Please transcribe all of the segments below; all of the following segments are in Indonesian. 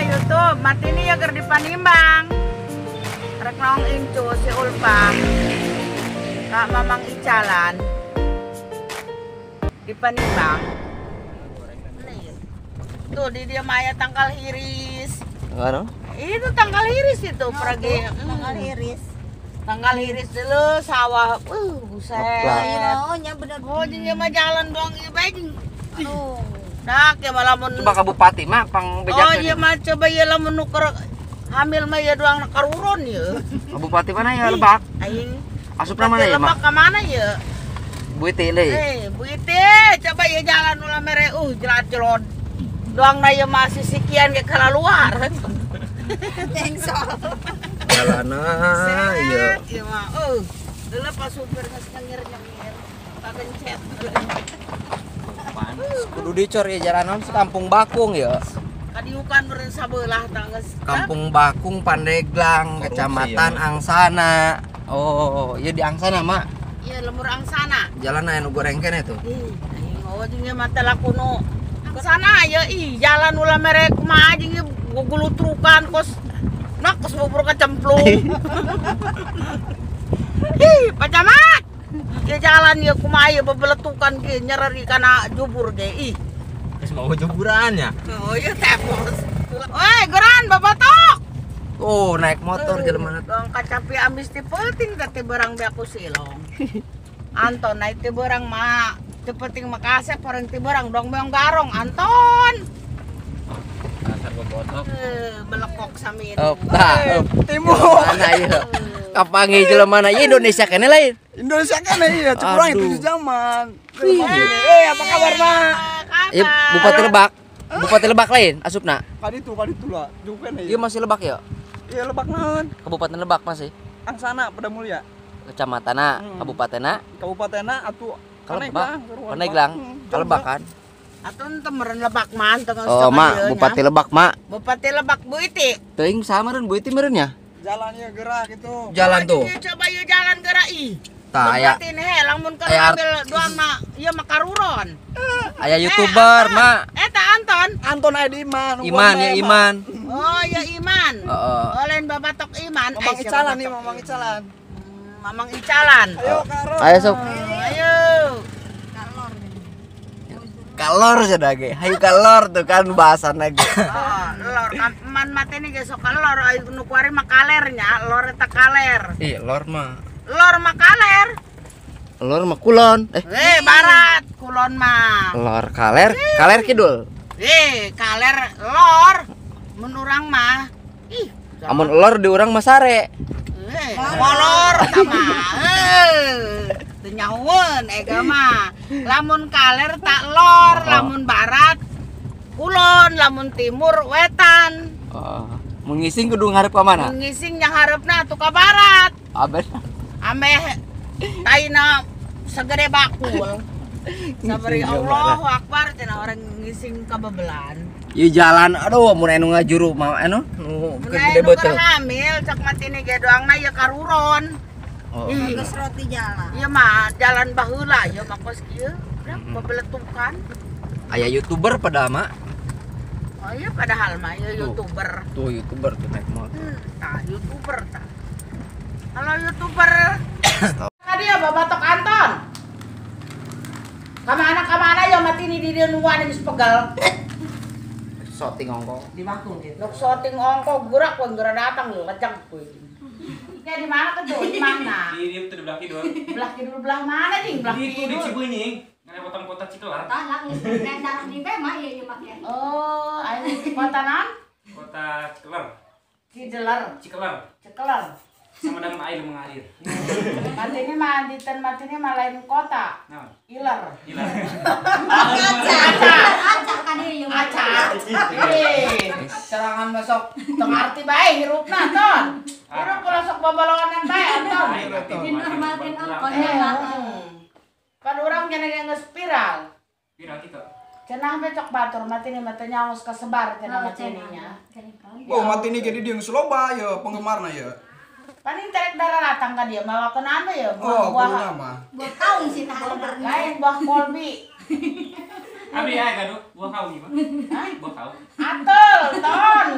YouTube, mati ini ya ker di Panimbang. Rek naong incu si Ulfa. Kak Mamang Icalan. Di Panimbang. Tuh di dia Maya tangkal hiris. Ano? Itu tangkal hiris itu pergi. Tanggal iris. Tanggal hiris dulu sawah. Buset. Oh, nya bener. Oh, jadi mah jalan doang ieu bae. Oh. Dak ya malah mun Coba Kabupati mah pang bejak. oh iya mah coba ya lamun nuker hamil mah ya doang karuron ya. Kabupati mana ya Lebak? Aing Asupna mana ya, Lebak Mak? ka mana ya? Buiti deui. Bu Ite, coba ya jalan ulah mere jelat-jelot. Doang na ya masih sikian ke kala luar. Tengsol. Jalana iya. Iya mah. Dulu pas supir geus nyengir-nyengir. Kagencet. Kudu dicor ya jalanan Kampung Bakung ya. Kadiukan meureun sabelah tangges. Kampung Bakung Pandeglang, Kecamatan Angsana. Oh, iya di Angsana, Mak. Iya lemur angsana. Jalan anu goreng kene tuh. Ih, aing jeung ieu mah teh lakuno. Kesana ya jalan ulah mere kumaha jeung ieu gugulutrukan kos. Nak kos bubur kecemplung. Ih, Pak Camat. Ya jalan ya kumaha ya bebeletukan ge nyereri kana jubur ge. Ih. Geus mau jeburannya. Oh, iya tepos. Woi, geran babatok. Oh, naik motor jelema. Dong kacapi ambis ti penting teh barang beaku silong. Anton naik ti barang mah teu penting makasih pareng ti barang dong meong garong Anton. Dasar bobotok. Belekok samin. Timur. Mana ieu? Kapangi jelema na Indonesia kene lain. Indonesia kan ya, kurang itu zaman. Apa kabar, Mak? Ieu Bupati Lebak. Bupati Lebak lain asupna. Kali itu lah, juga nih. Ieu masih Lebak ya? Iya Lebak naon? Kabupaten Lebak masih. Angsana pada mulia. Kecamatanna, kabupatenna, Kabupatenna atuh Lebak. Pandeglang, Lebak kan. Atun temeren Lebak man tengah Oh, Mak, Bupati Lebak, Mak. Bupati Lebak Bu Iti. Teuing sama meureun Bu Iti meureun nya. Jalannya gerak itu. Jalan tuh. Coba yuk jalan gerak ih. Tah aya Bupati ini lamun keur aya ambil doang mah ieu mah karuron. aya YouTuber, Mak. Eta Anton. Anton aya di Iman. Iman ya Iman. Oh, ya Iman. Heeh. Olain babatok Iman. Mamang siapa Icalan nih, babatok? Mamang Icalan. Mamang Icalan. Ayo Karo. Ayo sok. Ayo. Kalor sudah ge. Hayu kalor tuh kan bahasana ge. Oh, lor man mate ni ge sok lor ayo nu kuari mah kalernya, lor eta kaler. Ih, lor mah. Lor mah kaler. Lor mah kulon. Barat, kulon mah. Lor kaler, kaler kidul. Kaler lor. Mun urang mah. Ih, Amun lor di urang mah sare. kolor sama. Teu nyahoeun ega mah. Lamun kaler tak lor, lamun barat kulon, lamun timur wetan. Mun ngising kudu ngarep ka mana? Ngising nya hareupeuna atuh ka barat. Aben. Ameh taina segede bakul. Sabari Allahu Akbar cenah orang ngising kabebelan. Ieu jalan aduh mun anu ngajuru mah anu nu Gede gede beuteul. hamil cak matini ge doangna ieu karuron. Oh. Geus roti jalan. Ieu mah jalan baheula ieu mah kos kieu. Udah bebeletukan. Aya YouTuber pada mah. Oh iya padahal mah ieu YouTuber. Tuh YouTuber tuh naik motor. Tah YouTuber tah. Halo YouTuber. Tadi ya babatok Anton. Kamana ya matini di dieu nuan geus pegal. Shooting ongko. Di Bakung gitu. Nuk shooting ongko gerak pun gerak datang lecek kuy. Ya di mana ke tuh? Di mana? Di itu di belah kidul. Belah kidul belah mana nih? Belah Itu di kidul. Cibenying. Ngene potong kota Cikelar. Talang geus darah di mah ieu make. Oh, ayo di kota nan? Kota Cikelar. Cijelar, Cikelar. Cekelar. Sama dengan air mengalir. Matini mah di ten matini mah lain kota. Nah, Iler. gila. Acak kan ieu mah. Acar. Serangan masuk tong arti bae hirupna ton. Hirup kalau sok babalongan bae ton. Dinormalkeun angkotnya. Kan urang cenah geus spiral. Viral kita. Cenah becok batur matini mah teh nyaos kasebar cenah matininya. Oh, mati ini jadi dia seloba ya penggemarna ya. Paling terek darah datang ka dia mawakeun anu ya Oh, buah kurunya mah. Buat kaum sih tah. lain buah kolbi. Abi aya gaduh buah kau nih, Pak. Hah? Buah kau. Atul ton.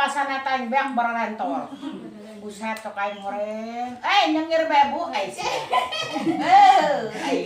pasan na tayong biyang barantor. Buset to kayo mo rin. Ay, nangir bebo. Ay, siya. Ay.